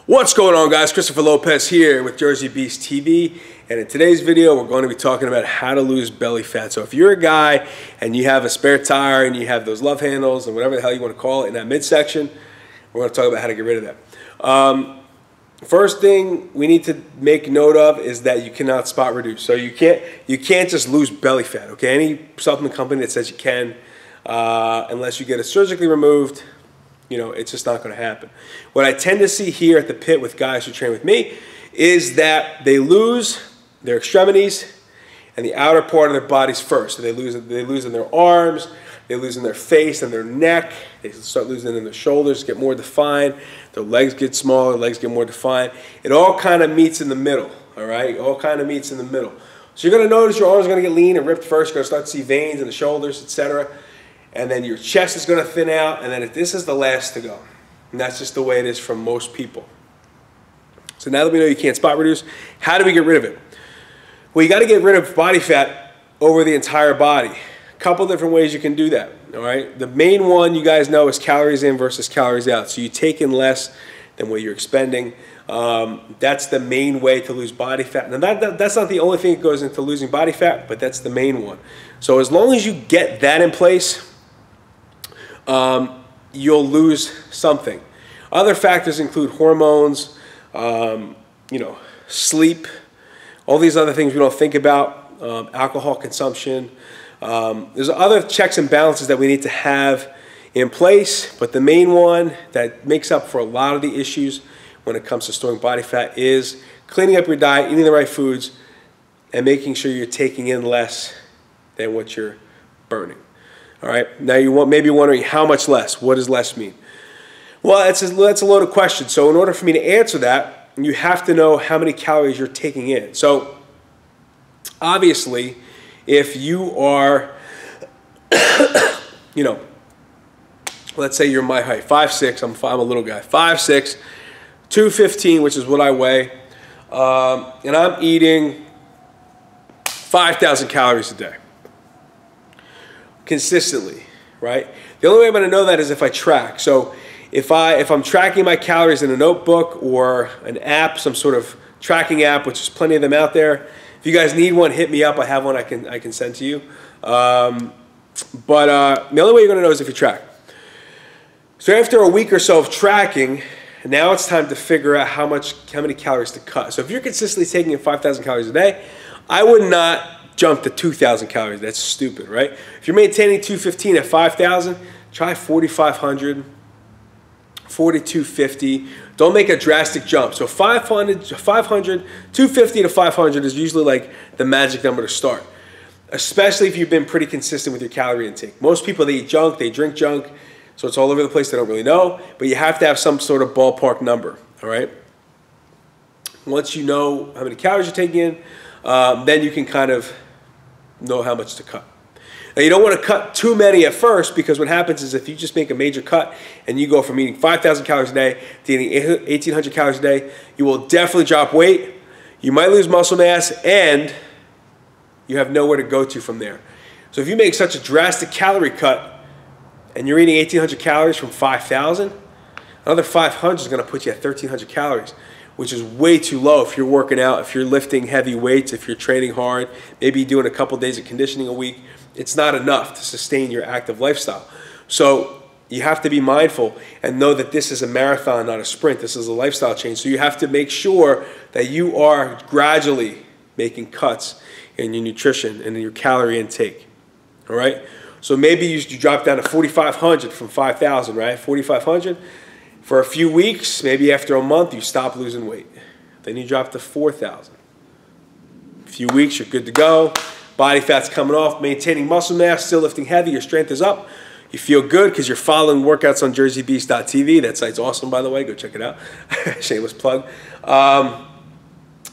What's going on, guys? Christopher Lopez here with Jersey Beast TV, and in today's video we're going to be talking about how to lose belly fat. So if you're a guy and you have a spare tire and you have those love handles and whatever the hell you want to call it in that midsection, we're going to talk about how to get rid of that. First thing we need to make note of is that you cannot spot reduce. So you can't just lose belly fat, okay? Any supplement company that says you can, unless you get it surgically removed, you know, it's just not going to happen. What I tend to see here at the pit with guys who train with me is that they lose their extremities and the outer part of their bodies first. So they lose in their arms, they lose in their face and their neck, they start losing in their shoulders, get more defined, their legs get smaller, legs get more defined. It all kind of meets in the middle, all right? It all kind of meets in the middle. So you're going to notice your arms are going to get lean and ripped first. You're going to start to see veins in the shoulders, etc. And then your chest is going to thin out, and then this is the last to go. And that's just the way it is for most people. So now that we know you can't spot reduce, how do we get rid of it? Well, you got to get rid of body fat over the entire body. A couple different ways you can do that, all right? The main one you guys know is calories in versus calories out. So you take in less than what you're expending. That's the main way to lose body fat. Now that's not the only thing that goes into losing body fat, but that's the main one. So as long as you get that in place, you'll lose something. Other factors include hormones, you know, sleep, all these other things we don't think about, alcohol consumption. There's other checks and balances that we need to have in place, but the main one that makes up for a lot of the issues when it comes to storing body fat is cleaning up your diet, eating the right foods, and making sure you're taking in less than what you're burning. All right, now you may be wondering how much less? What does less mean? Well, that's a loaded question. So in order for me to answer that, you have to know how many calories you're taking in. So obviously, if you are, you know, let's say you're my height, 5'6", I'm a little guy, 5'6", 215, which is what I weigh, and I'm eating 5,000 calories a day. Consistently, right? The only way I'm going to know that is if I track. So if I'm tracking my calories in a notebook or an app, some sort of tracking app, which is plenty of them out there. If you guys need one, hit me up. I have one I can send to you. The only way you're going to know is if you track. So after a week or so of tracking, now it's time to figure out how many calories to cut. So if you're consistently taking in 5,000 calories a day, I would not jump to 2,000 calories. That's stupid, right? If you're maintaining 215 at 5,000, try 4,500, 4,250. Don't make a drastic jump. So 500, 250 to 500 is usually like the magic number to start, especially if you've been pretty consistent with your calorie intake. Most people, they eat junk, they drink junk, so it's all over the place. They don't really know, but you have to have some sort of ballpark number, all right? Once you know how many calories you're taking in, then you can kind of know how much to cut. Now you don't want to cut too many at first, because what happens is if you just make a major cut and you go from eating 5,000 calories a day to eating 1,800 calories a day, you will definitely drop weight, you might lose muscle mass, and you have nowhere to go to from there. So if you make such a drastic calorie cut and you're eating 1,800 calories from 5,000, another 500 is going to put you at 1,300 calories. Which is way too low if you're working out, if you're lifting heavy weights, if you're training hard, maybe doing a couple days of conditioning a week. It's not enough to sustain your active lifestyle. So you have to be mindful and know that this is a marathon, not a sprint. This is a lifestyle change. So you have to make sure that you are gradually making cuts in your nutrition and in your calorie intake. All right? So maybe you drop down to 4,500 from 5,000, right? 4,500. For a few weeks, maybe after a month, you stop losing weight. Then you drop to 4,000. A few weeks, you're good to go. Body fat's coming off, maintaining muscle mass, still lifting heavy, your strength is up. You feel good because you're following workouts on jerseybeast.tv. That site's awesome, by the way. Go check it out. Shameless plug.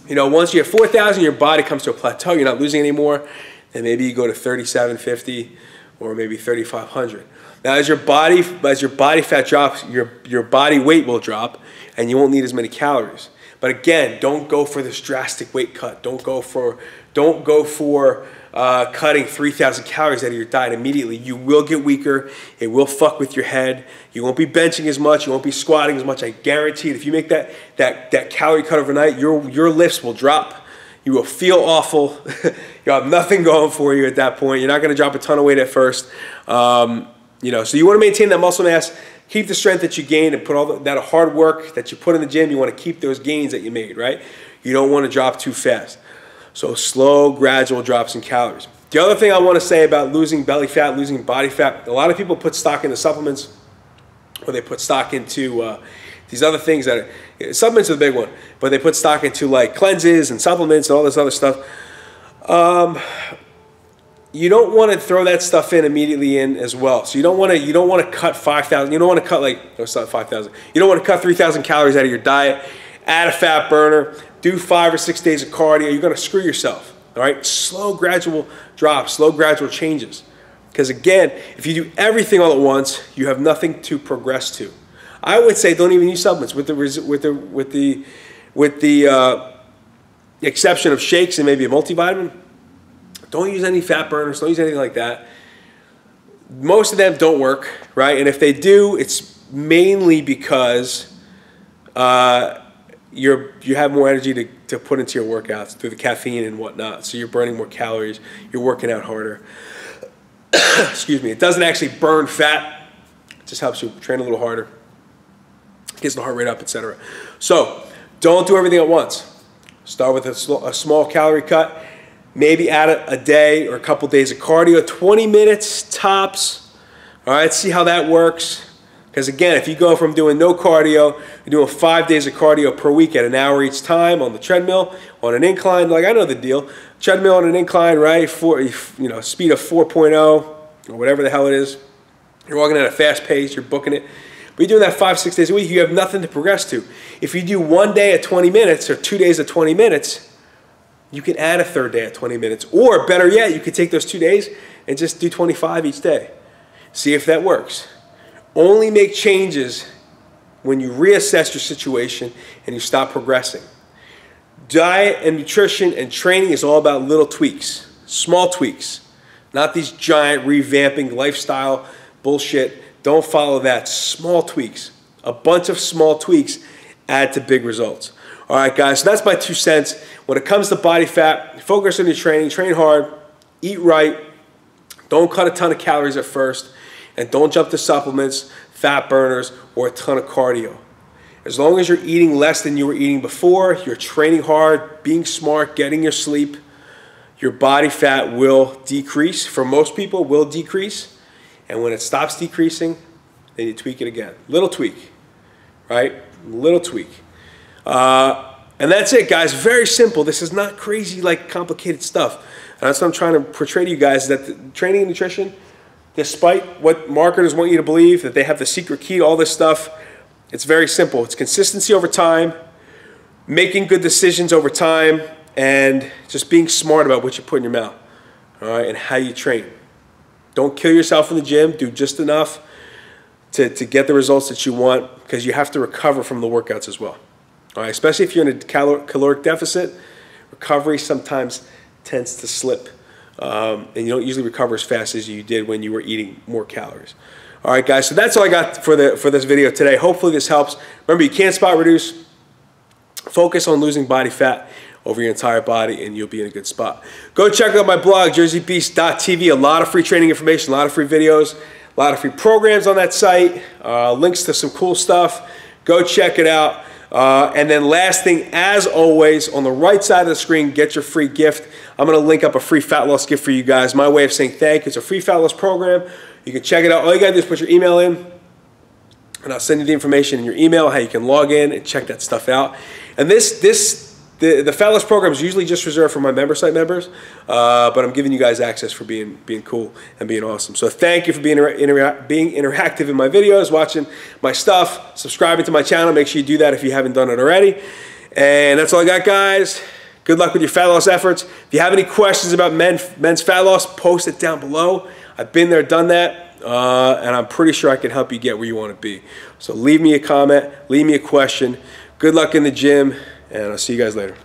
You know, once you have 4,000, your body comes to a plateau. You're not losing anymore. Then maybe you go to 3,750 or maybe 3,500. Now, as your body fat drops, your body weight will drop, and you won't need as many calories. But again, don't go for this drastic weight cut. Don't go for cutting 3,000 calories out of your diet immediately. You will get weaker. It will fuck with your head. You won't be benching as much. You won't be squatting as much. I guarantee it. If you make that calorie cut overnight, your lifts will drop. You will feel awful. You'll have nothing going for you at that point. You're not going to drop a ton of weight at first. You know, so you want to maintain that muscle mass, keep the strength that you gained, and put all that hard work that you put in the gym. You want to keep those gains that you made, right? You don't want to drop too fast. So slow, gradual drops in calories. The other thing I want to say about losing belly fat, losing body fat, a lot of people put stock into supplements, or they put stock into these other things that are, supplements are the big one, but they put stock into like cleanses and supplements and all this other stuff. You don't want to throw that stuff in immediately in as well. So you don't want to cut 5,000. You don't want to cut like, no, it's not 5,000. You don't want to cut 3,000 calories out of your diet. Add a fat burner. Do 5 or 6 days of cardio. You're going to screw yourself. All right. Slow, gradual drops. Slow, gradual changes. Because again, if you do everything all at once, you have nothing to progress to. I would say don't even use supplements, with the exception of shakes and maybe a multivitamin. Don't use any fat burners. Don't use anything like that. Most of them don't work, right? And if they do, it's mainly because you have more energy to put into your workouts through the caffeine and whatnot. So you're burning more calories. You're working out harder. Excuse me. It doesn't actually burn fat. It just helps you train a little harder. Gets the heart rate up, etc. So don't do everything at once. Start with a small calorie cut. Maybe add a day or a couple days of cardio, 20 minutes tops. All right, see how that works. Because again, if you go from doing no cardio, you're doing 5 days of cardio per week at an hour each time on the treadmill, on an incline, like I know the deal. Treadmill on an incline, right? Speed of 4.0 or whatever the hell it is. You're walking at a fast pace, you're booking it. But you're doing that 5-6 days a week, you have nothing to progress to. If you do 1 day at 20 minutes or 2 days at 20 minutes, you can add a third day at 20 minutes. Or better yet, you could take those 2 days and just do 25 each day. See if that works. Only make changes when you reassess your situation and you stop progressing. Diet and nutrition and training is all about little tweaks, small tweaks, not these giant revamping lifestyle bullshit. Don't follow that. Small tweaks. A bunch of small tweaks add to big results. All right, guys, so that's my 2 cents. When it comes to body fat, focus on your training, train hard, eat right, don't cut a ton of calories at first, and don't jump to supplements, fat burners, or a ton of cardio. As long as you're eating less than you were eating before, you're training hard, being smart, getting your sleep, your body fat will decrease. For most people, will decrease. And when it stops decreasing, then you tweak it again. Little tweak, right? Little tweak. And that's it, guys. Very simple. This is not crazy, like complicated stuff. And that's what I'm trying to portray to you guys, that the training and nutrition, despite what marketers want you to believe, that they have the secret key to all this stuff, it's very simple. It's consistency over time, making good decisions over time, and just being smart about what you put in your mouth, all right, and how you train. Don't kill yourself in the gym. Do just enough to get the results that you want, because you have to recover from the workouts as well. All right, especially if you're in a caloric deficit, recovery sometimes tends to slip, and you don't usually recover as fast as you did when you were eating more calories. All right, guys, so that's all I got for this video today. Hopefully this helps. Remember, you can't spot reduce. Focus on losing body fat over your entire body, and you'll be in a good spot. Go check out my blog, jerseybeast.tv. A lot of free training information, a lot of free videos, a lot of free programs on that site, links to some cool stuff. Go check it out. And then last thing, as always, on the right side of the screen, get your free gift. I'm going to link up a free fat loss gift for you guys. My way of saying thank you. It's a free fat loss program. You can check it out. All you got to do is put your email in, and I'll send you the information in your email, how you can log in and check that stuff out. And the fat loss program is usually just reserved for my member site members, but I'm giving you guys access for being cool and being awesome. So thank you for being interactive in my videos, watching my stuff, subscribing to my channel. Make sure you do that if you haven't done it already. And that's all I got, guys. Good luck with your fat loss efforts. If you have any questions about men's fat loss, post it down below. I've been there, done that, and I'm pretty sure I can help you get where you want to be. So leave me a comment, leave me a question. Good luck in the gym, and I'll see you guys later.